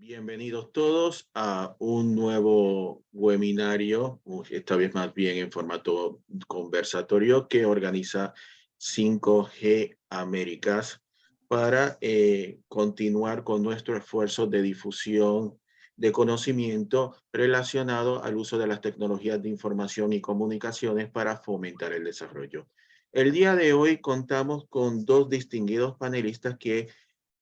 Bienvenidos todos a un nuevo webinario, esta vez más bien en formato conversatorio que organiza 5G Américas para continuar con nuestro esfuerzo de difusión de conocimiento relacionado al uso de las tecnologías de información y comunicaciones para fomentar el desarrollo. El día de hoy contamos con dos distinguidos panelistas que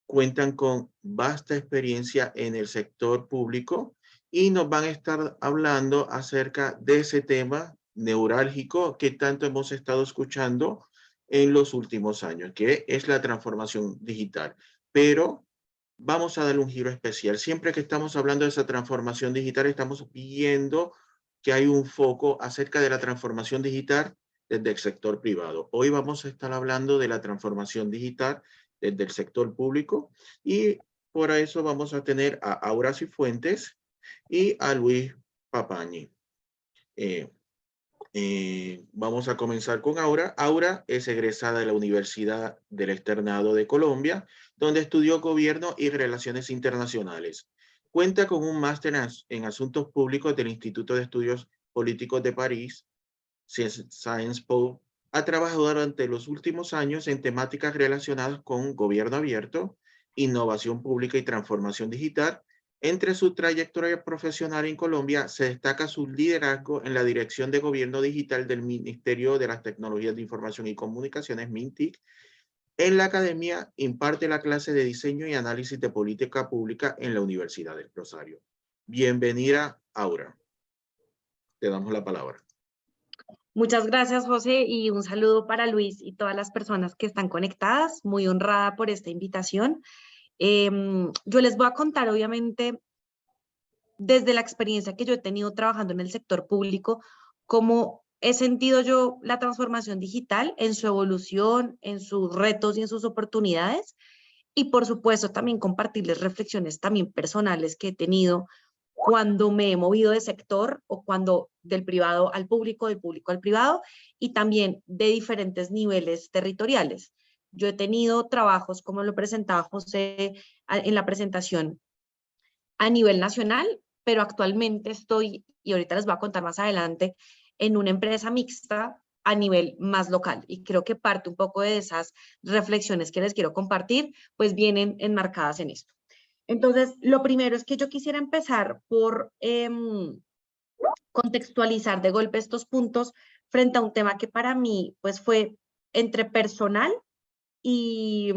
cuentan con vasta experiencia en el sector público y nos van a estar hablando acerca de ese tema neurálgico que tanto hemos estado escuchando en los últimos años, que es la transformación digital. Pero vamos a darle un giro especial. Siempre que estamos hablando de esa transformación digital, estamos viendo que hay un foco acerca de la transformación digital desde el sector privado. Hoy vamos a estar hablando de la transformación digital desde el sector público y por eso vamos a tener a Aura Cifuentes y a Luis Papañi. Vamos a comenzar con Aura. Aura es egresada de la Universidad del Externado de Colombia, donde estudió Gobierno y Relaciones Internacionales. Cuenta con un máster en Asuntos Públicos del Instituto de Estudios Políticos de París, Sciences Po. Ha trabajado durante los últimos años en temáticas relacionadas con gobierno abierto, innovación pública y transformación digital. Entre su trayectoria profesional en Colombia se destaca su liderazgo en la Dirección de Gobierno Digital del Ministerio de las Tecnologías de Información y Comunicaciones, MINTIC. En la academia imparte la clase de Diseño y Análisis de Política Pública en la Universidad del Rosario. Bienvenida, Aura. Te damos la palabra. Muchas gracias, José, y un saludo para Luis y todas las personas que están conectadas. Muy honrada por esta invitación. Yo les voy a contar, obviamente, desde la experiencia que yo he tenido trabajando en el sector público, cómo he sentido yo la transformación digital en su evolución, en sus retos y en sus oportunidades. Y por supuesto, también compartirles reflexiones también personales que he tenido cuando me he movido de sector o cuando del privado al público, del público al privado, y también de diferentes niveles territoriales. Yo he tenido trabajos, como lo presentaba José en la presentación, a nivel nacional, pero actualmente estoy, y ahorita les voy a contar más adelante, en una empresa mixta a nivel más local. Y creo que parte un poco de esas reflexiones que les quiero compartir, pues vienen enmarcadas en esto. Entonces, lo primero es que yo quisiera empezar por contextualizar de golpe estos puntos frente a un tema que para mí pues fue entre personal y,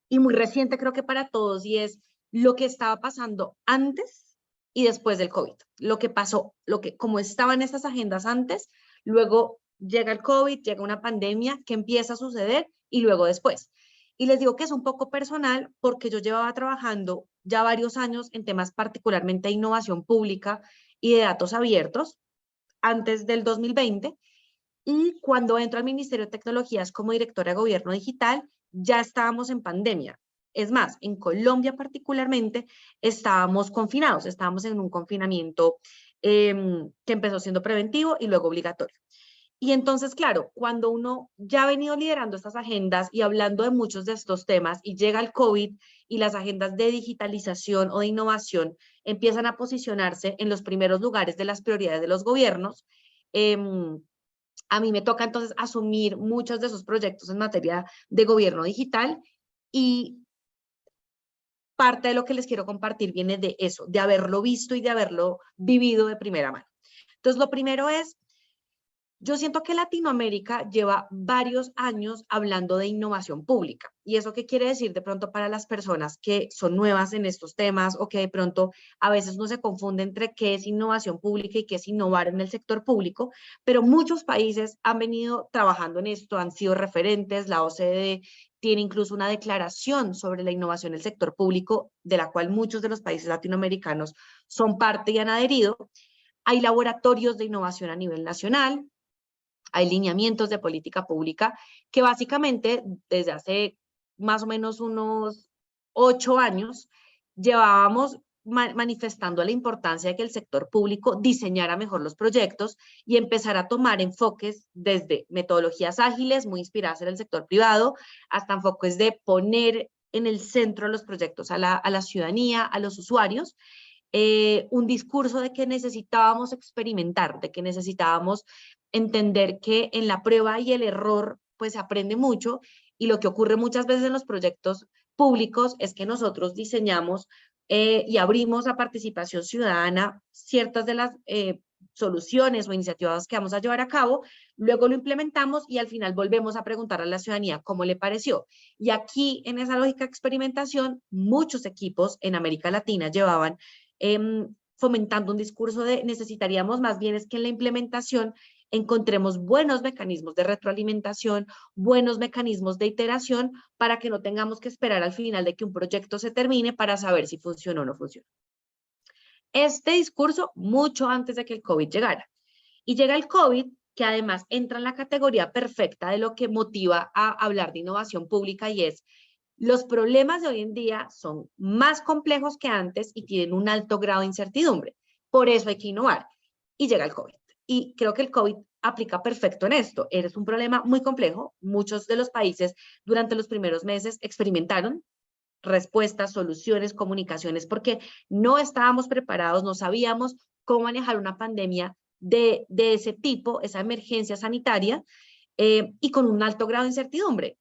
y muy reciente creo que para todos, y es lo que estaba pasando antes y después del COVID. Lo que pasó, como estaban estas agendas antes, luego llega el COVID, llega una pandemia que empieza a suceder y luego después. Y les digo que es un poco personal porque yo llevaba trabajando ya varios años en temas particularmente de innovación pública y de datos abiertos antes del 2020. Y cuando entro al Ministerio de Tecnologías como directora de Gobierno Digital, ya estábamos en pandemia. Es más, en Colombia particularmente estábamos confinados, estábamos en un confinamiento que empezó siendo preventivo y luego obligatorio. Y entonces, claro, cuando uno ya ha venido liderando estas agendas y hablando de muchos de estos temas y llega el COVID y las agendas de digitalización o de innovación empiezan a posicionarse en los primeros lugares de las prioridades de los gobiernos, a mí me toca entonces asumir muchos de esos proyectos en materia de gobierno digital y parte de lo que les quiero compartir viene de eso, de haberlo visto y de haberlo vivido de primera mano. Entonces, lo primero es, yo siento que Latinoamérica lleva varios años hablando de innovación pública. ¿Y eso qué quiere decir de pronto para las personas que son nuevas en estos temas o que de pronto a veces no se confunde entre qué es innovación pública y qué es innovar en el sector público? Pero muchos países han venido trabajando en esto, han sido referentes, la OCDE tiene incluso una declaración sobre la innovación en el sector público, de la cual muchos de los países latinoamericanos son parte y han adherido. Hay laboratorios de innovación a nivel nacional, hay lineamientos de política pública que básicamente desde hace más o menos unos 8 años llevábamos manifestando la importancia de que el sector público diseñara mejor los proyectos y empezara a tomar enfoques desde metodologías ágiles, muy inspiradas en el sector privado, hasta enfoques de poner en el centro de los proyectos, a la ciudadanía, a los usuarios, un discurso de que necesitábamos experimentar, de que necesitábamos entender que en la prueba y el error pues se aprende mucho, y lo que ocurre muchas veces en los proyectos públicos es que nosotros diseñamos y abrimos a participación ciudadana ciertas de las soluciones o iniciativas que vamos a llevar a cabo, luego lo implementamos y al final volvemos a preguntar a la ciudadanía cómo le pareció. Y aquí, en esa lógica de experimentación, muchos equipos en América Latina llevaban fomentando un discurso de necesitaríamos más bien es que en la implementación encontremos buenos mecanismos de retroalimentación, buenos mecanismos de iteración para que no tengamos que esperar al final de que un proyecto se termine para saber si funcionó o no funcionó. Este discurso mucho antes de que el COVID llegara. Y llega el COVID, que además entra en la categoría perfecta de lo que motiva a hablar de innovación pública, y es los problemas de hoy en día son más complejos que antes y tienen un alto grado de incertidumbre. Por eso hay que innovar. Y llega el COVID. Y creo que el COVID aplica perfecto en esto. Es un problema muy complejo. Muchos de los países durante los primeros meses experimentaron respuestas, soluciones, comunicaciones, porque no estábamos preparados, no sabíamos cómo manejar una pandemia de ese tipo, esa emergencia sanitaria, y con un alto grado de incertidumbre.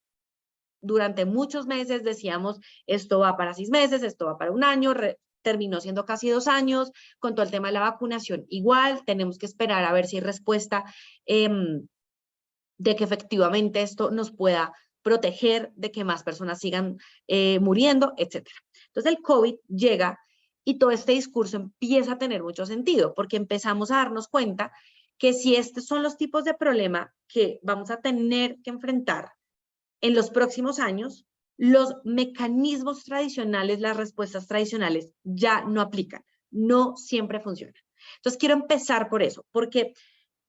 Durante muchos meses decíamos, esto va para 6 meses, esto va para un año, terminó siendo casi 2 años, con todo el tema de la vacunación igual, tenemos que esperar a ver si hay respuesta de que efectivamente esto nos pueda proteger de que más personas sigan muriendo, etc. Entonces el COVID llega y todo este discurso empieza a tener mucho sentido, porque empezamos a darnos cuenta que si estos son los tipos de problema que vamos a tener que enfrentar en los próximos años, los mecanismos tradicionales, las respuestas tradicionales ya no aplican, no siempre funcionan. Entonces quiero empezar por eso, porque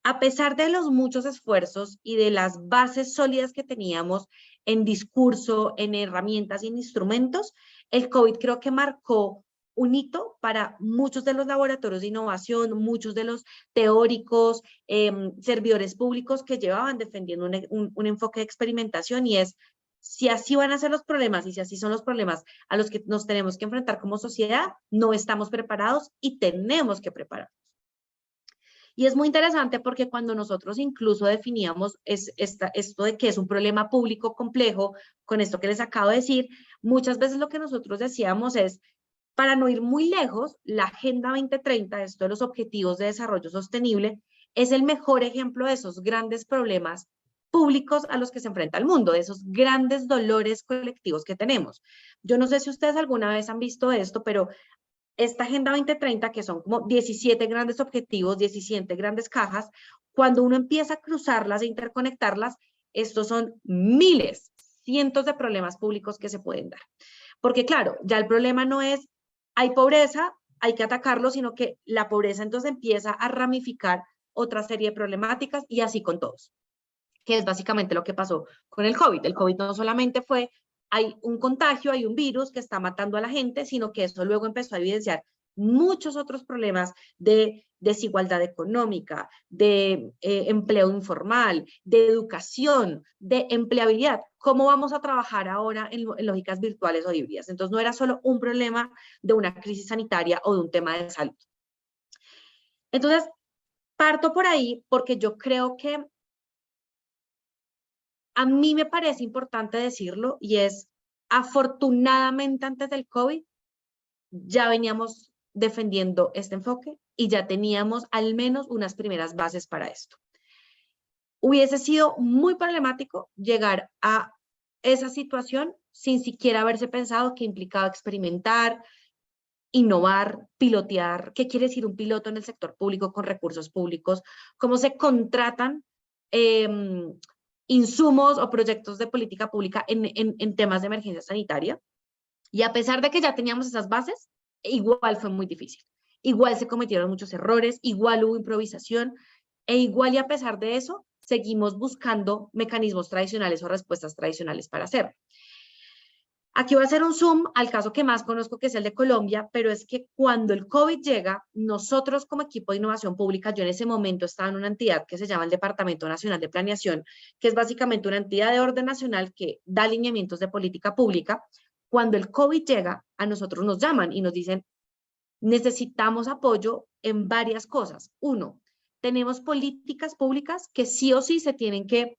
a pesar de los muchos esfuerzos y de las bases sólidas que teníamos en discurso, en herramientas y en instrumentos, el COVID creo que marcó un hito para muchos de los laboratorios de innovación, muchos de los teóricos, servidores públicos que llevaban defendiendo un enfoque de experimentación, y es, si así van a ser los problemas y si así son los problemas a los que nos tenemos que enfrentar como sociedad, no estamos preparados y tenemos que prepararnos. Y es muy interesante porque cuando nosotros incluso definíamos esto de que es un problema público complejo, con esto que les acabo de decir, muchas veces lo que nosotros decíamos es, para no ir muy lejos, la Agenda 2030, esto de los Objetivos de Desarrollo Sostenible, es el mejor ejemplo de esos grandes problemas públicos a los que se enfrenta el mundo, de esos grandes dolores colectivos que tenemos. Yo no sé si ustedes alguna vez han visto esto, pero esta Agenda 2030, que son como 17 grandes objetivos, 17 grandes cajas, cuando uno empieza a cruzarlas e interconectarlas, estos son miles, cientos de problemas públicos que se pueden dar. Porque claro, ya el problema no es, hay pobreza, hay que atacarlo, sino que la pobreza entonces empieza a ramificar otra serie de problemáticas, y así con todos, que es básicamente lo que pasó con el COVID. El COVID no solamente fue, hay un contagio, hay un virus que está matando a la gente, sino que eso luego empezó a evidenciar muchos otros problemas de desigualdad económica, de empleo informal, de educación, de empleabilidad. ¿Cómo vamos a trabajar ahora en lógicas virtuales o híbridas? Entonces no era solo un problema de una crisis sanitaria o de un tema de salud. Entonces, parto por ahí porque yo creo que a mí me parece importante decirlo, y es, afortunadamente antes del COVID ya veníamos defendiendo este enfoque y ya teníamos al menos unas primeras bases para esto. Hubiese sido muy problemático llegar a esa situación sin siquiera haberse pensado que implicaba experimentar, innovar, pilotear. ¿Qué quiere decir un piloto en el sector público con recursos públicos? ¿Cómo se contratan insumos o proyectos de política pública en temas de emergencia sanitaria? Y a pesar de que ya teníamos esas bases, igual fue muy difícil. Igual se cometieron muchos errores, igual hubo improvisación, e igual y a pesar de eso, seguimos buscando mecanismos tradicionales o respuestas tradicionales para hacerlo. Aquí voy a hacer un zoom al caso que más conozco, que es el de Colombia, pero es que cuando el COVID llega, nosotros como equipo de innovación pública, yo en ese momento estaba en una entidad que se llama el Departamento Nacional de Planeación, que es básicamente una entidad de orden nacional que da lineamientos de política pública. Cuando el COVID llega, a nosotros nos llaman y nos dicen, necesitamos apoyo en varias cosas. Uno, tenemos políticas públicas que sí o sí se tienen que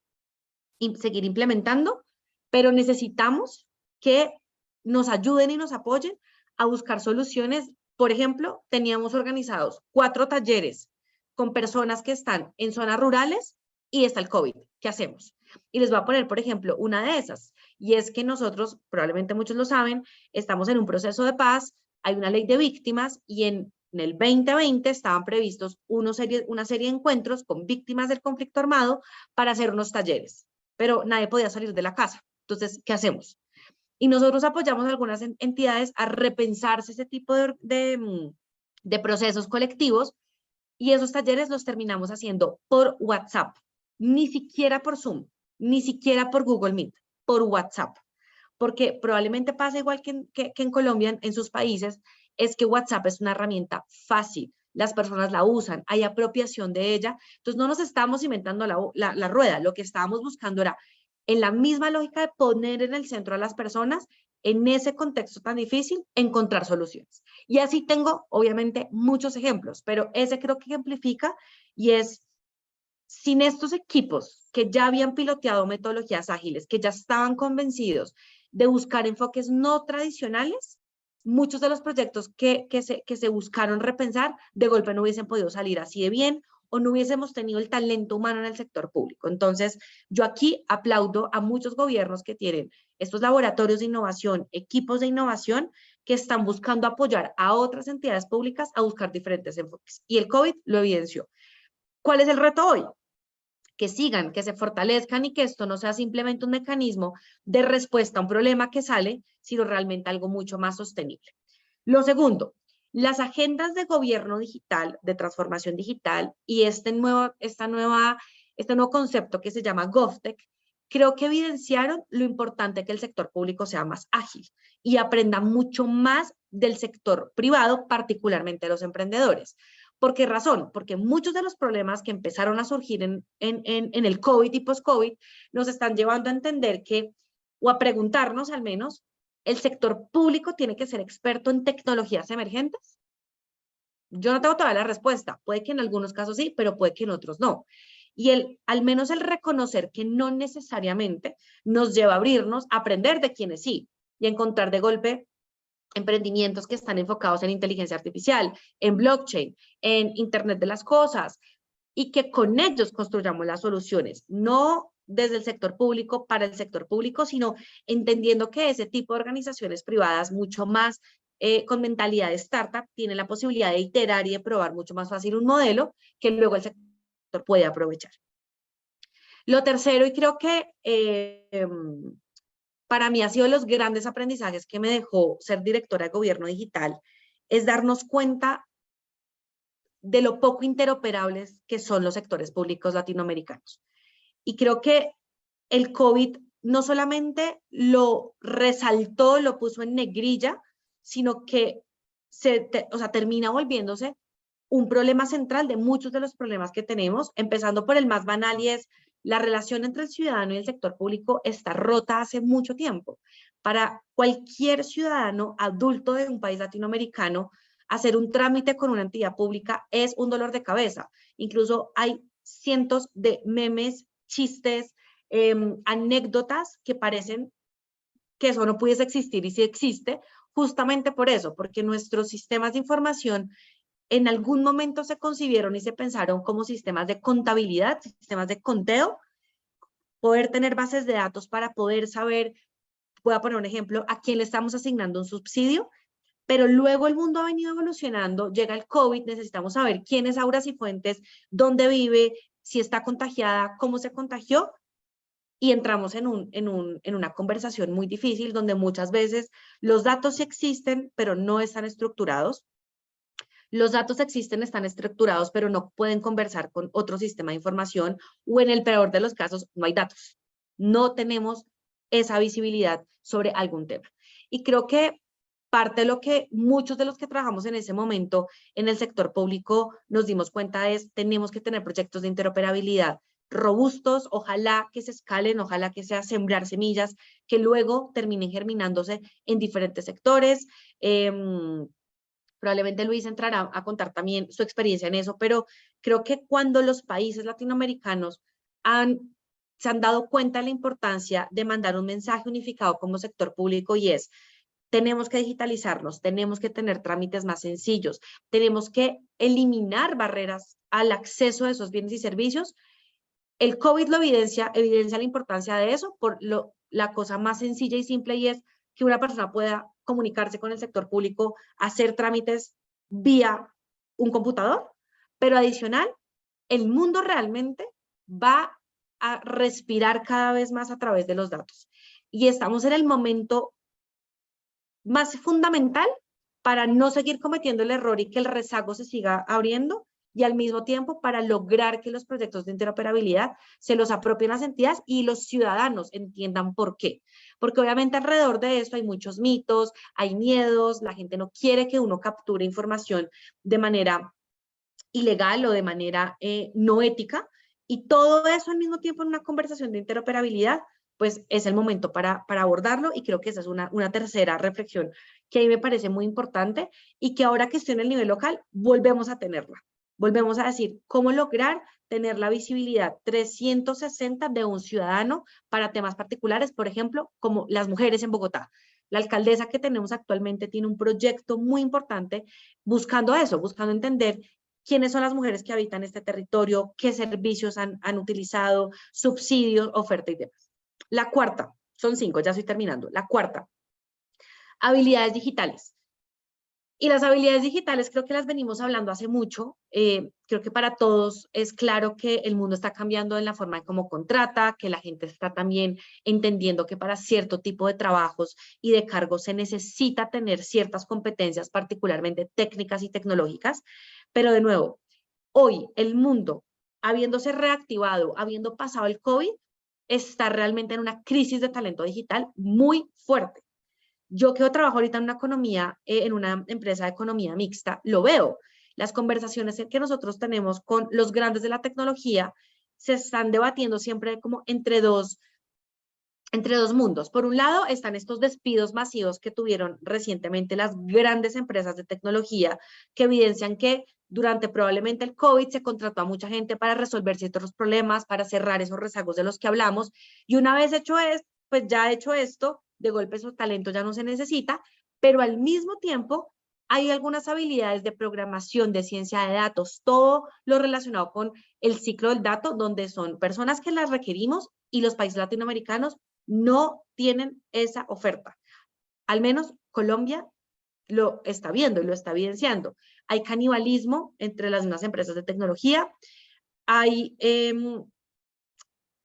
seguir implementando, pero necesitamos que nos ayuden y nos apoyen a buscar soluciones. Por ejemplo, teníamos organizados 4 talleres con personas que están en zonas rurales y está el COVID. ¿Qué hacemos? Y les voy a poner, por ejemplo, una de esas, y es que nosotros, probablemente muchos lo saben, estamos en un proceso de paz, hay una ley de víctimas y en el 2020 estaban previstos una serie de encuentros con víctimas del conflicto armado para hacer unos talleres, pero nadie podía salir de la casa. Entonces, ¿qué hacemos? Y nosotros apoyamos a algunas entidades a repensarse ese tipo de procesos colectivos y esos talleres los terminamos haciendo por WhatsApp, ni siquiera por Zoom, ni siquiera por Google Meet, por WhatsApp. Porque probablemente pasa igual que en Colombia, en sus países, es que WhatsApp es una herramienta fácil, las personas la usan, hay apropiación de ella, entonces no nos estamos inventando la rueda, lo que estábamos buscando era, en la misma lógica de poner en el centro a las personas, en ese contexto tan difícil, encontrar soluciones. Y así tengo, obviamente, muchos ejemplos, pero ese creo que ejemplifica y es, sin estos equipos que ya habían piloteado metodologías ágiles, que ya estaban convencidos de buscar enfoques no tradicionales, muchos de los proyectos que se buscaron repensar, de golpe no hubiesen podido salir así de bien o no hubiésemos tenido el talento humano en el sector público. Entonces, yo aquí aplaudo a muchos gobiernos que tienen estos laboratorios de innovación, equipos de innovación, que están buscando apoyar a otras entidades públicas a buscar diferentes enfoques. Y el COVID lo evidenció. ¿Cuál es el reto hoy? Que sigan, que se fortalezcan y que esto no sea simplemente un mecanismo de respuesta a un problema que sale, sino realmente algo mucho más sostenible. Lo segundo, las agendas de gobierno digital, de transformación digital y este nuevo concepto que se llama GovTech, creo que evidenciaron lo importante que el sector público sea más ágil y aprenda mucho más del sector privado, particularmente los emprendedores. ¿Por qué razón? Porque muchos de los problemas que empezaron a surgir en el COVID y post-COVID nos están llevando a entender que, o a preguntarnos al menos, ¿el sector público tiene que ser experto en tecnologías emergentes? Yo no tengo todavía la respuesta. Puede que en algunos casos sí, pero puede que en otros no. Y al menos el reconocer que no necesariamente nos lleva a abrirnos, a aprender de quienes sí, y a encontrar de golpe emprendimientos que están enfocados en inteligencia artificial, en blockchain, en Internet de las cosas, y que con ellos construyamos las soluciones, no desde el sector público para el sector público, sino entendiendo que ese tipo de organizaciones privadas mucho más con mentalidad de startup tienen la posibilidad de iterar y de probar mucho más fácil un modelo que luego el sector puede aprovechar. Lo tercero, y creo que para mí ha sido los grandes aprendizajes que me dejó ser directora de gobierno digital, es darnos cuenta de lo poco interoperables que son los sectores públicos latinoamericanos. Y creo que el COVID no solamente lo resaltó, lo puso en negrilla, sino que termina volviéndose un problema central de muchos de los problemas que tenemos, empezando por el más banal y es la relación entre el ciudadano y el sector público está rota hace mucho tiempo. Para cualquier ciudadano adulto de un país latinoamericano, hacer un trámite con una entidad pública es un dolor de cabeza. Incluso hay cientos de memes, chistes, anécdotas que parecen que eso no pudiese existir y sí existe, justamente por eso, porque nuestros sistemas de información en algún momento se concibieron y se pensaron como sistemas de contabilidad, sistemas de conteo, poder tener bases de datos para poder saber, voy a poner un ejemplo, a quién le estamos asignando un subsidio, pero luego el mundo ha venido evolucionando, llega el COVID, necesitamos saber quién es Aura Cifuentes, dónde vive, si está contagiada, cómo se contagió, y entramos en una conversación muy difícil donde muchas veces los datos sí existen, pero no están estructurados. Los datos existen, están estructurados, pero no pueden conversar con otro sistema de información o en el peor de los casos no hay datos. No tenemos esa visibilidad sobre algún tema. Y creo que parte de lo que muchos de los que trabajamos en ese momento en el sector público nos dimos cuenta es tenemos que tener proyectos de interoperabilidad robustos, ojalá que se escalen, ojalá que sea sembrar semillas que luego terminen germinándose en diferentes sectores. Probablemente Luis entrará a contar también su experiencia en eso, pero creo que cuando los países latinoamericanos se han dado cuenta de la importancia de mandar un mensaje unificado como sector público, y es: tenemos que digitalizarnos, tenemos que tener trámites más sencillos, tenemos que eliminar barreras al acceso a esos bienes y servicios. El COVID lo evidencia la importancia de eso por la cosa más sencilla y simple, y es que una persona pueda comunicarse con el sector público, hacer trámites vía un computador, pero adicional, el mundo realmente va a respirar cada vez más a través de los datos. Y estamos en el momento más fundamental para no seguir cometiendo el error y que el rezago se siga abriendo, y al mismo tiempo para lograr que los proyectos de interoperabilidad se los apropien las entidades y los ciudadanos entiendan por qué. Porque obviamente alrededor de esto hay muchos mitos, hay miedos, la gente no quiere que uno capture información de manera ilegal o de manera no ética, y todo eso al mismo tiempo en una conversación de interoperabilidad, pues es el momento para abordarlo, y creo que esa es una tercera reflexión que a mí me parece muy importante y que ahora que estoy en el nivel local volvemos a tenerla. Volvemos a decir cómo lograr tener la visibilidad 360 de un ciudadano para temas particulares, por ejemplo, como las mujeres en Bogotá. La alcaldesa que tenemos actualmente tiene un proyecto muy importante buscando eso, buscando entender quiénes son las mujeres que habitan este territorio, qué servicios han utilizado, subsidios, oferta y demás. La cuarta, son 5, ya estoy terminando. La cuarta, habilidades digitales. Y las habilidades digitales creo que las venimos hablando hace mucho. Creo que para todos es claro que el mundo está cambiando en la forma en cómo contrata, que la gente está también entendiendo que para cierto tipo de trabajos y de cargos se necesita tener ciertas competencias, particularmente técnicas y tecnológicas. Pero de nuevo, hoy el mundo, habiéndose reactivado, habiendo pasado el COVID, está realmente en una crisis de talento digital muy fuerte. Yo que trabajo ahorita en una economía, en una empresa de economía mixta, lo veo. Las conversaciones que nosotros tenemos con los grandes de la tecnología se están debatiendo siempre como entre dos mundos. Por un lado están estos despidos masivos que tuvieron recientemente las grandes empresas de tecnología, que evidencian que durante probablemente el COVID se contrató a mucha gente para resolver ciertos problemas, para cerrar esos rezagos de los que hablamos, y una vez hecho esto, pues ya hecho esto, de golpe su talento ya no se necesita, pero al mismo tiempo hay algunas habilidades de programación, de ciencia de datos, todo lo relacionado con el ciclo del dato, donde son personas que las requerimos y los países latinoamericanos no tienen esa oferta. Al menos Colombia lo está viendo y lo está evidenciando. Hay canibalismo entre las mismas empresas de tecnología, hay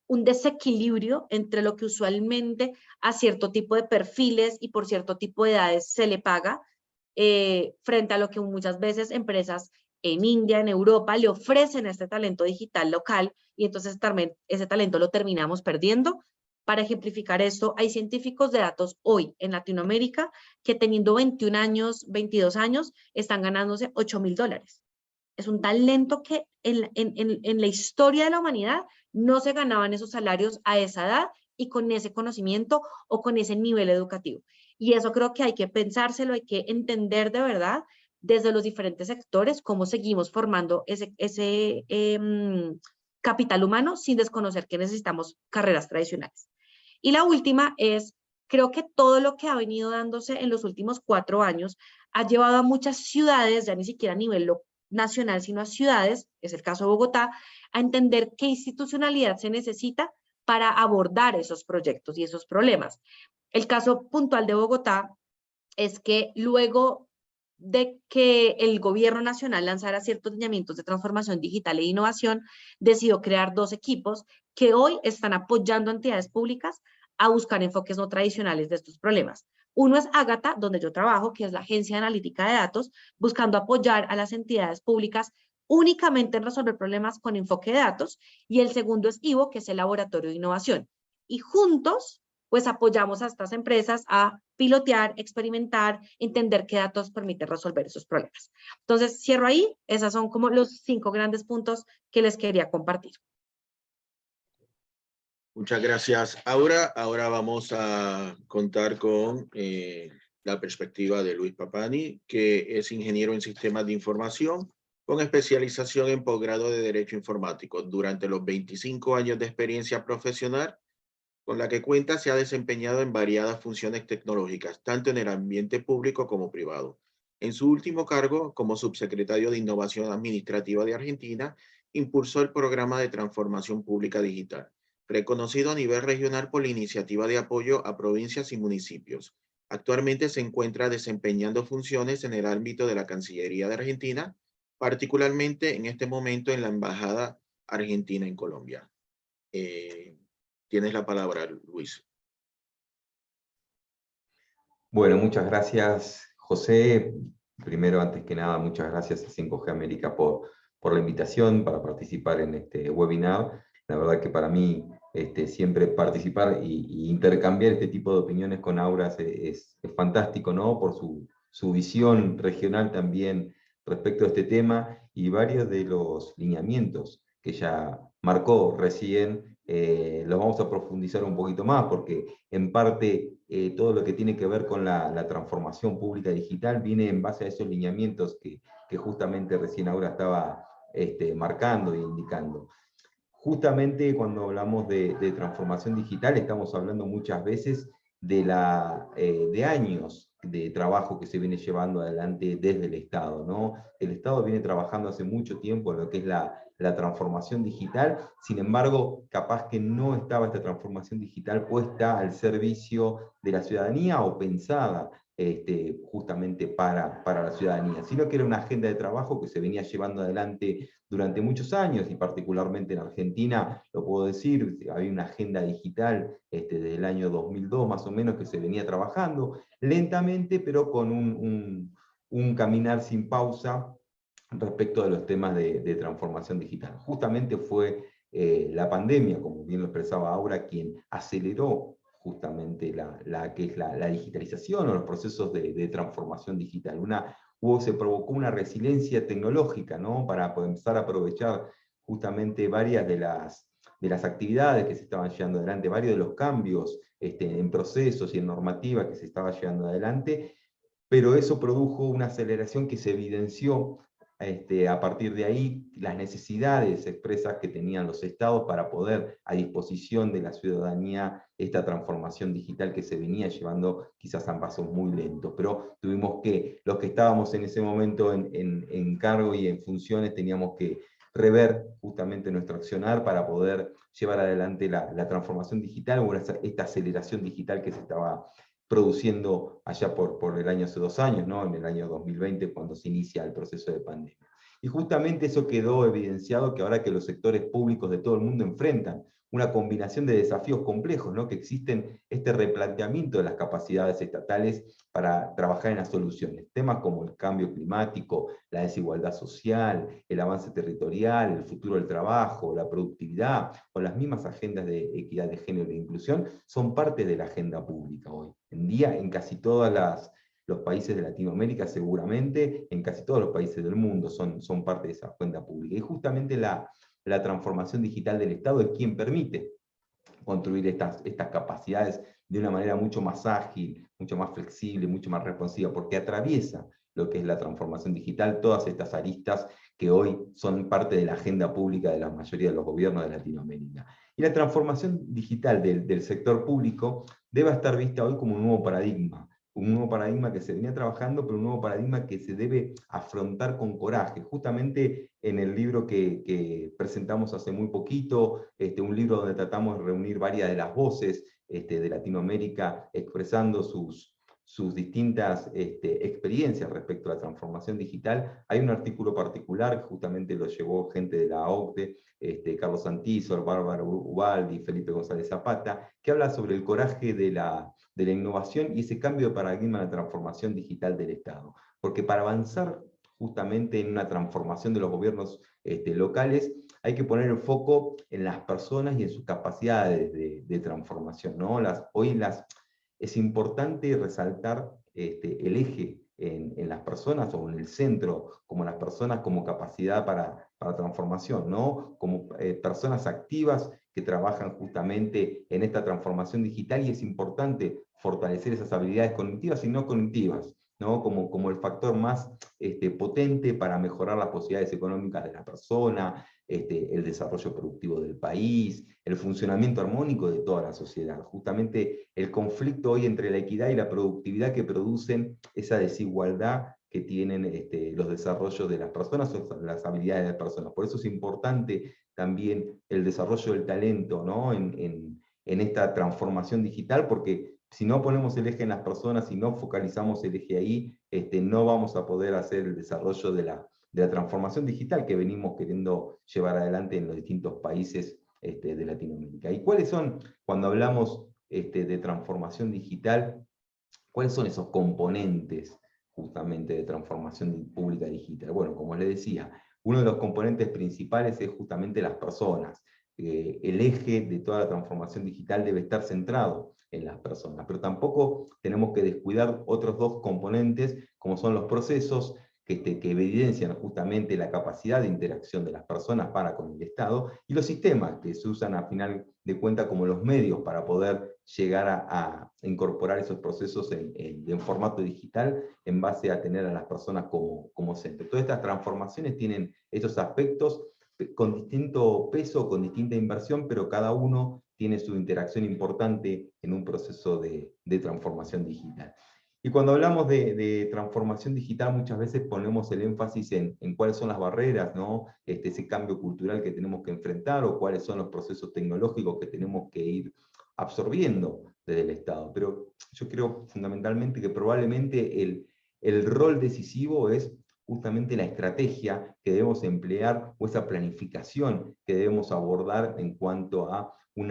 un desequilibrio entre lo que usualmente a cierto tipo de perfiles y por cierto tipo de edades se le paga, frente a lo que muchas veces empresas en India, en Europa, le ofrecen a este talento digital local, y entonces también ese talento lo terminamos perdiendo. Para ejemplificar esto, hay científicos de datos hoy en Latinoamérica que teniendo 21 años, 22 años, están ganándose $8,000. Es un talento que en la historia de la humanidad no se ganaban esos salarios a esa edad y con ese conocimiento o con ese nivel educativo. Y eso creo que hay que pensárselo, hay que entender de verdad desde los diferentes sectores cómo seguimos formando ese capital humano sin desconocer que necesitamos carreras tradicionales. Y la última es, creo que todo lo que ha venido dándose en los últimos 4 años ha llevado a muchas ciudades, ya ni siquiera a nivel nacional, sino a ciudades, es el caso de Bogotá, a entender qué institucionalidad se necesita para abordar esos proyectos y esos problemas. El caso puntual de Bogotá es que luego de que el gobierno nacional lanzara ciertos lineamientos de transformación digital e innovación, decidió crear 2 equipos que hoy están apoyando a entidades públicas a buscar enfoques no tradicionales de estos problemas. Uno es Ágata, donde yo trabajo, que es la agencia de analítica de datos, buscando apoyar a las entidades públicas únicamente en resolver problemas con enfoque de datos, y el segundo es Ivo, que es el laboratorio de innovación. Y juntos pues apoyamos a estas empresas a pilotear, experimentar, entender qué datos permiten resolver esos problemas. Entonces, cierro ahí. Esos son como los 5 grandes puntos que les quería compartir. Muchas gracias, Aura. Ahora vamos a contar con la perspectiva de Luis Papani, que es ingeniero en sistemas de información con especialización en posgrado de Derecho Informático. Durante los 25 años de experiencia profesional con la que cuenta, se ha desempeñado en variadas funciones tecnológicas, tanto en el ambiente público como privado. En su último cargo, como subsecretario de Innovación Administrativa de Argentina, impulsó el programa de transformación pública digital, reconocido a nivel regional por la iniciativa de apoyo a provincias y municipios. Actualmente se encuentra desempeñando funciones en el ámbito de la Cancillería de Argentina, particularmente en este momento en la Embajada Argentina en Colombia. Tienes la palabra, Luis. Bueno, muchas gracias, José. Primero, antes que nada, muchas gracias a 5G América por la invitación para participar en este webinar. La verdad que para mí siempre participar y intercambiar este tipo de opiniones con Aura es fantástico, ¿no? Por su visión regional también respecto a este tema y varios de los lineamientos que ya marcó recién, los vamos a profundizar un poquito más, porque en parte todo lo que tiene que ver con la transformación pública digital viene en base a esos lineamientos que justamente recién ahora estaba marcando e indicando. Justamente cuando hablamos de transformación digital, estamos hablando muchas veces de años de trabajo que se viene llevando adelante desde el Estado, ¿no? El Estado viene trabajando hace mucho tiempo en lo que es la transformación digital, sin embargo, capaz que no estaba esta transformación digital puesta al servicio de la ciudadanía o pensada justamente para la ciudadanía, sino que era una agenda de trabajo que se venía llevando adelante durante muchos años, y particularmente en Argentina, lo puedo decir, había una agenda digital desde el año 2002 más o menos que se venía trabajando lentamente, pero con un caminar sin pausa respecto de los temas de transformación digital. Justamente fue la pandemia, como bien lo expresaba Aura, quien aceleró justamente la digitalización o los procesos de transformación digital. Se provocó una resiliencia tecnológica, ¿no? Para poder empezar a aprovechar justamente varias de las actividades que se estaban llevando adelante, varios de los cambios en procesos y en normativa que se estaba llevando adelante, pero eso produjo una aceleración que se evidenció a partir de ahí las necesidades expresas que tenían los estados para poder a disposición de la ciudadanía esta transformación digital que se venía llevando quizás a pasos muy lentos, pero tuvimos que, los que estábamos en ese momento en cargo y en funciones, teníamos que rever justamente nuestro accionar para poder llevar adelante la transformación digital o esta aceleración digital que se estaba produciendo allá por el año hace 2 años, ¿no? En el año 2020, cuando se inicia el proceso de pandemia. Y justamente eso quedó evidenciado que ahora que los sectores públicos de todo el mundo enfrentan una combinación de desafíos complejos, ¿no? Que existen este replanteamiento de las capacidades estatales para trabajar en las soluciones. Temas como el cambio climático, la desigualdad social, el avance territorial, el futuro del trabajo, la productividad, o las mismas agendas de equidad de género e inclusión, son parte de la agenda pública hoy en día en casi todos los países de Latinoamérica, seguramente en casi todos los países del mundo son parte de esa agenda pública. Y justamente la transformación digital del Estado es quien permite construir estas capacidades de una manera mucho más ágil, mucho más flexible, mucho más responsiva, porque atraviesa lo que es la transformación digital, todas estas aristas que hoy son parte de la agenda pública de la mayoría de los gobiernos de Latinoamérica. Y la transformación digital del sector público debe estar vista hoy como un nuevo paradigma que se venía trabajando, pero un nuevo paradigma que se debe afrontar con coraje. Justamente en el libro que presentamos hace muy poquito, un libro donde tratamos de reunir varias de las voces de Latinoamérica expresando sus distintas experiencias respecto a la transformación digital. Hay un artículo particular que justamente lo llevó gente de la OCDE, Carlos Santizor, Bárbara Ubaldi, Felipe González Zapata, que habla sobre el coraje de la innovación y ese cambio de paradigma de la transformación digital del Estado. Porque para avanzar justamente en una transformación de los gobiernos locales, hay que poner el foco en las personas y en sus capacidades de transformación, ¿no? Hoy es importante resaltar el eje en las personas o en el centro, como las personas como capacidad para para transformación, ¿no? Como personas activas que trabajan justamente en esta transformación digital, y es importante fortalecer esas habilidades cognitivas y no cognitivas, ¿no? Como el factor más potente para mejorar las posibilidades económicas de la persona, el desarrollo productivo del país, el funcionamiento armónico de toda la sociedad. Justamente el conflicto hoy entre la equidad y la productividad que producen esa desigualdad que tienen los desarrollos de las personas, las habilidades de las personas. Por eso es importante también el desarrollo del talento, ¿no? en esta transformación digital, porque si no ponemos el eje en las personas, si no focalizamos el eje ahí, no vamos a poder hacer el desarrollo de la transformación digital que venimos queriendo llevar adelante en los distintos países de Latinoamérica. ¿Y cuáles son, cuando hablamos de transformación digital, cuáles son esos componentes justamente de transformación pública digital? Bueno, como les decía, uno de los componentes principales es justamente las personas. El eje de toda la transformación digital debe estar centrado en las personas, pero tampoco tenemos que descuidar otros dos componentes, como son los procesos, que evidencian justamente la capacidad de interacción de las personas para con el Estado, y los sistemas que se usan a final de cuentas como los medios para poder llegar a incorporar esos procesos en formato digital en base a tener a las personas como centro. Todas estas transformaciones tienen estos aspectos con distinto peso, con distinta inversión, pero cada uno tiene su interacción importante en un proceso de transformación digital. Y cuando hablamos de transformación digital, muchas veces ponemos el énfasis en cuáles son las barreras, ¿no? Ese cambio cultural que tenemos que enfrentar, o cuáles son los procesos tecnológicos que tenemos que ir absorbiendo desde el Estado. Pero yo creo fundamentalmente que probablemente el rol decisivo es justamente la estrategia que debemos emplear, o esa planificación que debemos abordar en cuanto a un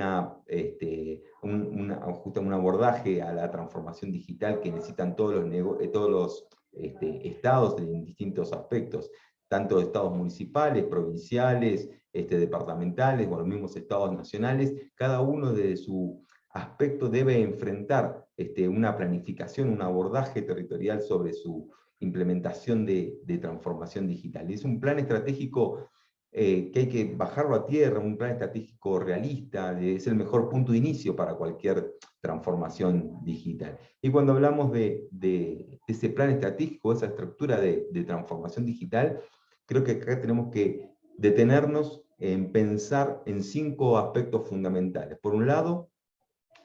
abordaje a la transformación digital que necesitan todos los estados en distintos aspectos, tanto estados municipales, provinciales, departamentales, o los mismos estados nacionales. Cada uno desde su aspecto debe enfrentar una planificación, un abordaje territorial sobre su implementación de transformación digital. Y es un plan estratégico que hay que bajarlo a tierra, un plan estratégico realista, es el mejor punto de inicio para cualquier transformación digital. Y cuando hablamos de ese plan estratégico, esa estructura de transformación digital, creo que acá tenemos que detenernos en pensar en 5 aspectos fundamentales. Por un lado,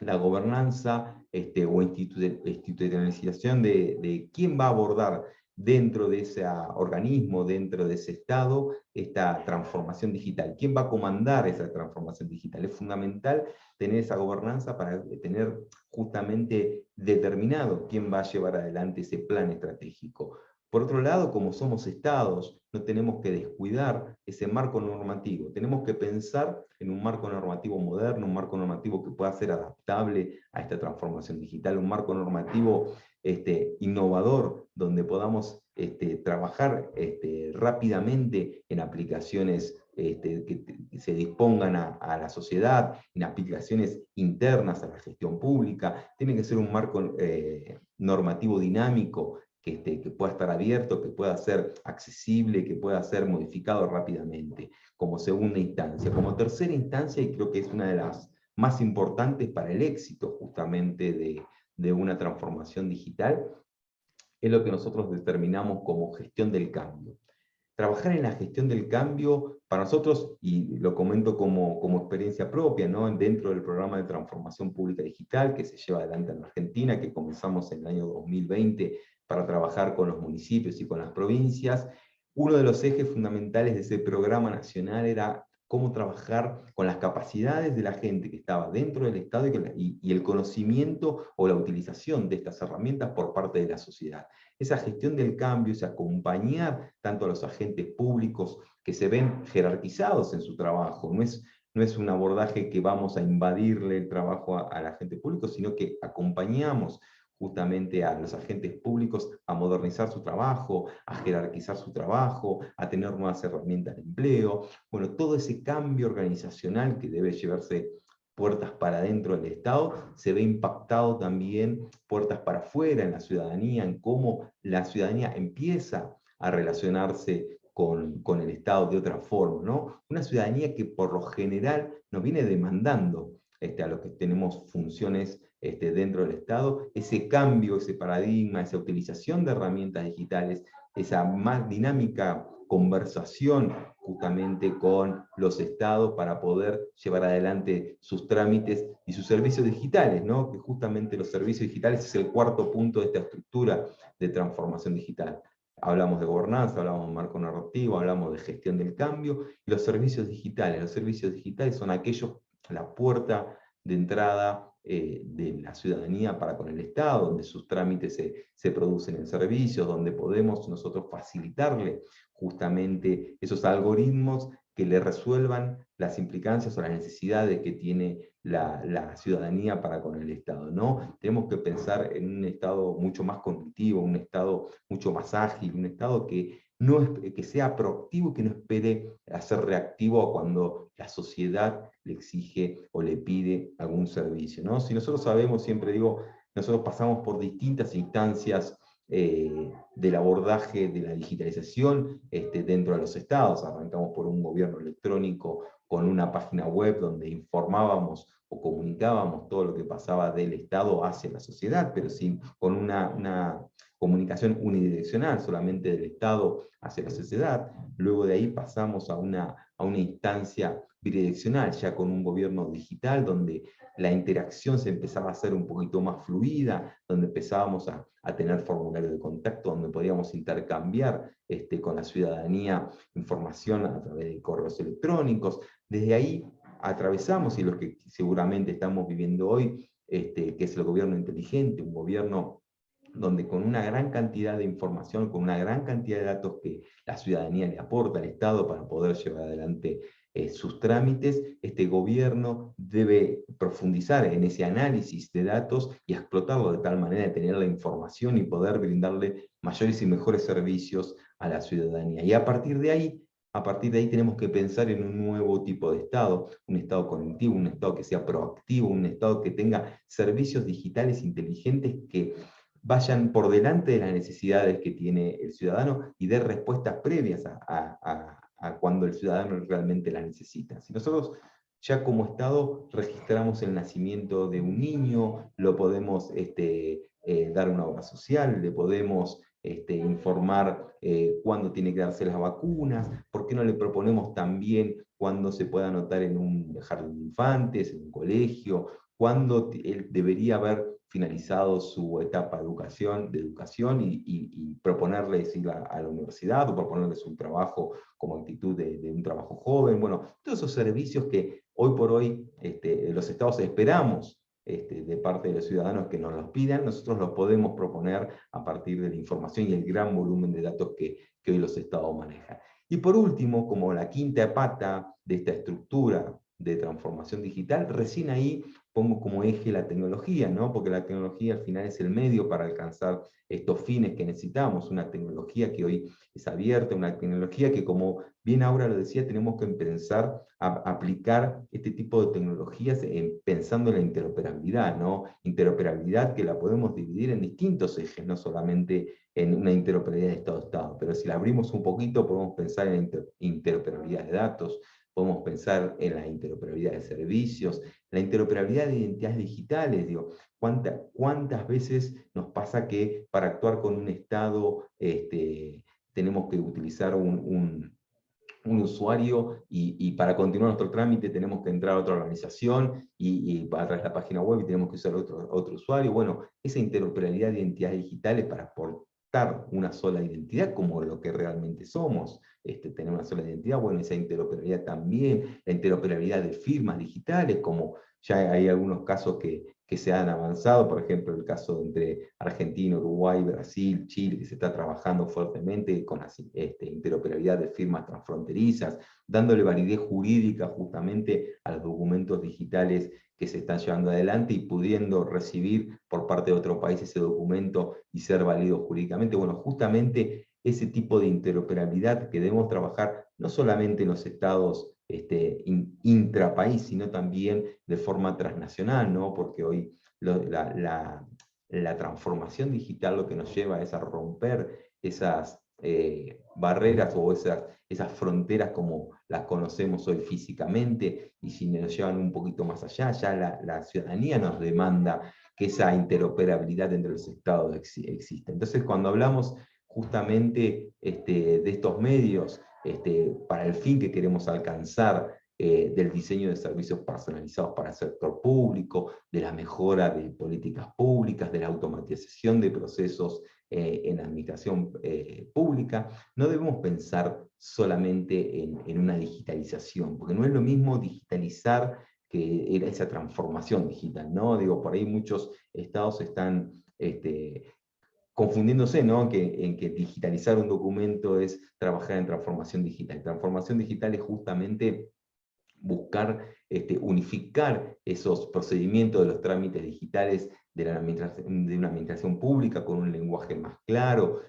la gobernanza o institucionalización de quién va a abordar dentro de ese organismo, dentro de ese Estado, esta transformación digital. ¿Quién va a comandar esa transformación digital? Es fundamental tener esa gobernanza para tener justamente determinado quién va a llevar adelante ese plan estratégico. Por otro lado, como somos estados, no tenemos que descuidar ese marco normativo. Tenemos que pensar en un marco normativo moderno, un marco normativo que pueda ser adaptable a esta transformación digital, un marco normativo innovador, donde podamos trabajar rápidamente en aplicaciones que se dispongan a la sociedad, en aplicaciones internas a la gestión pública. Tiene que ser un marco normativo dinámico, que pueda estar abierto, que pueda ser accesible, que pueda ser modificado rápidamente, como segunda instancia. Como tercera instancia, y creo que es una de las más importantes para el éxito justamente de una transformación digital, es lo que nosotros determinamos como gestión del cambio. Trabajar en la gestión del cambio, para nosotros, y lo comento como experiencia propia, ¿no? Dentro del programa de transformación pública digital que se lleva adelante en Argentina, que comenzamos en el año 2020 para trabajar con los municipios y con las provincias, uno de los ejes fundamentales de ese programa nacional era cómo trabajar con las capacidades de la gente que estaba dentro del Estado y el conocimiento o la utilización de estas herramientas por parte de la sociedad. Esa gestión del cambio, ese acompañar tanto a los agentes públicos que se ven jerarquizados en su trabajo, no es un abordaje que vamos a invadirle el trabajo a la gente pública, sino que acompañamos justamente a los agentes públicos a modernizar su trabajo, a jerarquizar su trabajo, a tener nuevas herramientas de empleo. Bueno, todo ese cambio organizacional que debe llevarse puertas para adentro del Estado, se ve impactado también puertas para afuera en la ciudadanía, en cómo la ciudadanía empieza a relacionarse con el Estado de otra forma, ¿no? Una ciudadanía que por lo general nos viene demandando a los que tenemos funciones dentro del Estado, ese cambio, ese paradigma, esa utilización de herramientas digitales, esa más dinámica conversación justamente con los estados para poder llevar adelante sus trámites y sus servicios digitales, ¿no? Que justamente los servicios digitales es el cuarto punto de esta estructura de transformación digital. Hablamos de gobernanza, hablamos de marco narrativo, hablamos de gestión del cambio, y los servicios digitales son aquellos, la puerta de entrada de la ciudadanía para con el Estado, donde sus trámites se producen en servicios, donde podemos nosotros facilitarle justamente esos algoritmos que le resuelvan las implicancias o las necesidades que tiene la ciudadanía para con el Estado, ¿no? Tenemos que pensar en un Estado mucho más cognitivo, un Estado mucho más ágil, un Estado que que sea proactivo, que no espere a ser reactivo cuando la sociedad le exige o le pide algún servicio, ¿no? Si nosotros sabemos, siempre digo, nosotros pasamos por distintas instancias del abordaje de la digitalización dentro de los estados. Arrancamos por un gobierno electrónico con una página web donde informábamos o comunicábamos todo lo que pasaba del Estado hacia la sociedad, pero sin, con una comunicación unidireccional, solamente del Estado hacia la sociedad. Luego de ahí pasamos a una instancia bidireccional, ya con un gobierno digital, donde la interacción se empezaba a hacer un poquito más fluida, donde empezábamos a tener formularios de contacto, donde podíamos intercambiar con la ciudadanía información a través de correos electrónicos. Desde ahí atravesamos, y lo que seguramente estamos viviendo hoy, que es el gobierno inteligente, un gobierno donde con una gran cantidad de información, con una gran cantidad de datos que la ciudadanía le aporta al Estado para poder llevar adelante sus trámites, este gobierno debe profundizar en ese análisis de datos y explotarlo de tal manera de tener la información y poder brindarle mayores y mejores servicios a la ciudadanía. Y a partir de ahí tenemos que pensar en un nuevo tipo de Estado, un Estado cognitivo, un Estado que sea proactivo, un Estado que tenga servicios digitales inteligentes que vayan por delante de las necesidades que tiene el ciudadano y dé respuestas previas a cuando el ciudadano realmente las necesita. Si nosotros ya como Estado registramos el nacimiento de un niño, lo podemos dar una obra social, le podemos informar cuándo tiene que darse las vacunas, ¿por qué no le proponemos también cuándo se puede anotar en un jardín de infantes, en un colegio, cuándo él debería haber finalizado su etapa de educación y proponerles ir a la universidad o proponerles un trabajo como actitud de un trabajo joven? Bueno, todos esos servicios que hoy por hoy los estados esperamos de parte de los ciudadanos que nos los pidan, nosotros los podemos proponer a partir de la información y el gran volumen de datos que hoy los estados manejan. Y por último, como la quinta pata de esta estructura de transformación digital, recién ahí pongo como eje la tecnología, ¿no? Porque la tecnología al final es el medio para alcanzar estos fines que necesitamos, una tecnología que hoy es abierta, una tecnología que, como bien Aura lo decía, tenemos que empezar a aplicar este tipo de tecnologías pensando en la interoperabilidad, ¿no? Interoperabilidad que la podemos dividir en distintos ejes, no solamente en una interoperabilidad de Estado a Estado, pero si la abrimos un poquito podemos pensar en la interoperabilidad de datos, podemos pensar en la interoperabilidad de servicios, la interoperabilidad de identidades digitales. Digo, ¿cuántas veces nos pasa que para actuar con un Estado tenemos que utilizar un usuario y para continuar nuestro trámite tenemos que entrar a otra organización y a través de la página web y tenemos que usar otro usuario? Bueno, esa interoperabilidad de identidades digitales para aportar una sola identidad como lo que realmente somos, tener una sola identidad, bueno, esa interoperabilidad también, la interoperabilidad de firmas digitales, como ya hay algunos casos que se han avanzado, por ejemplo, el caso entre Argentina, Uruguay, Brasil, Chile, que se está trabajando fuertemente con la interoperabilidad de firmas transfronterizas, dándole validez jurídica justamente a los documentos digitales que se están llevando adelante y pudiendo recibir por parte de otro país ese documento y ser válido jurídicamente. Bueno, justamente ese tipo de interoperabilidad que debemos trabajar no solamente en los estados intrapaís, sino también de forma transnacional, ¿no? Porque hoy la transformación digital lo que nos lleva es a romper esas barreras o esas fronteras como las conocemos hoy físicamente, y si nos llevan un poquito más allá, ya la ciudadanía nos demanda que esa interoperabilidad entre los estados exista. Entonces, cuando hablamos justamente de estos medios, para el fin que queremos alcanzar, del diseño de servicios personalizados para el sector público, de la mejora de políticas públicas, de la automatización de procesos en la administración pública, no debemos pensar solamente en una digitalización, porque no es lo mismo digitalizar que era esa transformación digital, ¿no? Digo, por ahí muchos estados están confundiéndose, ¿no? En que digitalizar un documento es trabajar en transformación digital. Transformación digital es justamente buscar unificar esos procedimientos de los trámites digitales de una administración pública con un lenguaje más claro,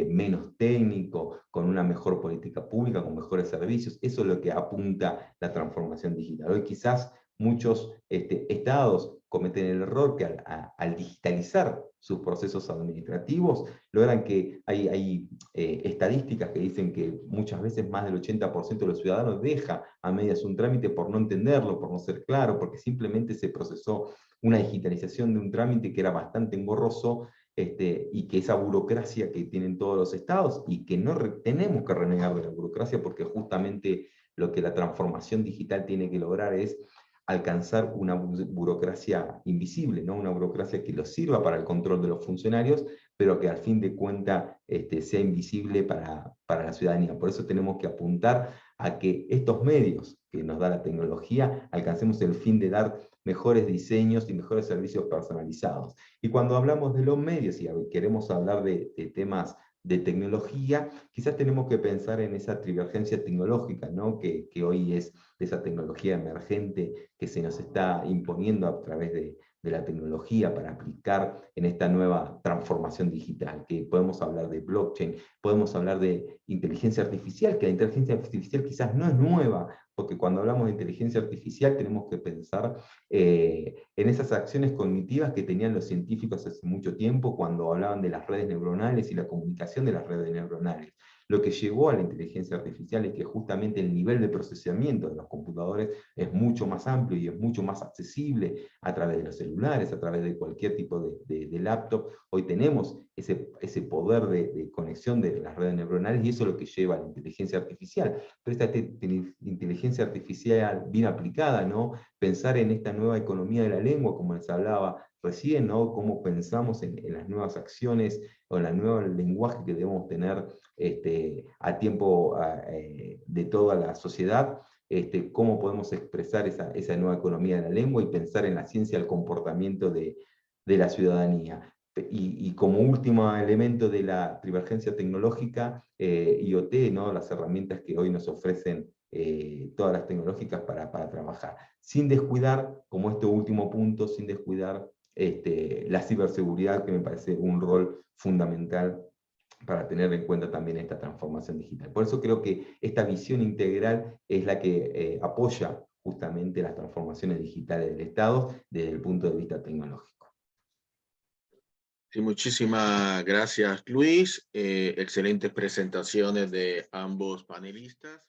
menos técnico, con una mejor política pública, con mejores servicios. Eso es lo que apunta la transformación digital. Hoy quizás muchos estados cometen el error que al digitalizar sus procesos administrativos, logran que hay estadísticas que dicen que muchas veces más del 80% de los ciudadanos deja a medias un trámite por no entenderlo, por no ser claro, porque simplemente se procesó una digitalización de un trámite que era bastante engorroso, y que esa burocracia que tienen todos los estados, y que no tenemos que renegar de la burocracia, porque justamente lo que la transformación digital tiene que lograr es alcanzar una burocracia invisible, ¿no? Una burocracia que los sirva para el control de los funcionarios, pero que al fin de cuentas sea invisible para la ciudadanía. Por eso tenemos que apuntar a que estos medios que nos da la tecnología alcancemos el fin de dar mejores diseños y mejores servicios personalizados. Y cuando hablamos de los medios y queremos hablar de temas de tecnología, quizás tenemos que pensar en esa divergencia tecnológica, ¿no? que hoy es de esa tecnología emergente que se nos está imponiendo a través de la tecnología para aplicar en esta nueva transformación digital, que podemos hablar de blockchain, podemos hablar de inteligencia artificial, que la inteligencia artificial quizás no es nueva, porque cuando hablamos de inteligencia artificial tenemos que pensar en esas acciones cognitivas que tenían los científicos hace mucho tiempo cuando hablaban de las redes neuronales y la comunicación de las redes neuronales. Lo que llevó a la inteligencia artificial es que justamente el nivel de procesamiento de los computadores es mucho más amplio y es mucho más accesible a través de los celulares, a través de cualquier tipo de laptop. Hoy tenemos ese poder de conexión de las redes neuronales, y eso es lo que lleva a la inteligencia artificial. Pero esta inteligencia artificial bien aplicada, ¿no? Pensar en esta nueva economía de la lengua, como les hablaba recién, ¿no? Cómo pensamos en las nuevas acciones o en el nuevo lenguaje que debemos tener a tiempo de toda la sociedad, cómo podemos expresar esa nueva economía de la lengua y pensar en la ciencia del comportamiento de la ciudadanía. Y como último elemento de la divergencia tecnológica, IoT, ¿no? Las herramientas que hoy nos ofrecen todas las tecnológicas para trabajar, sin descuidar, como este último punto, sin descuidar la ciberseguridad, que me parece un rol fundamental para tener en cuenta también esta transformación digital. Por eso creo que esta visión integral es la que apoya justamente las transformaciones digitales del Estado desde el punto de vista tecnológico. Sí, muchísimas gracias, Luis. Excelentes presentaciones de ambos panelistas.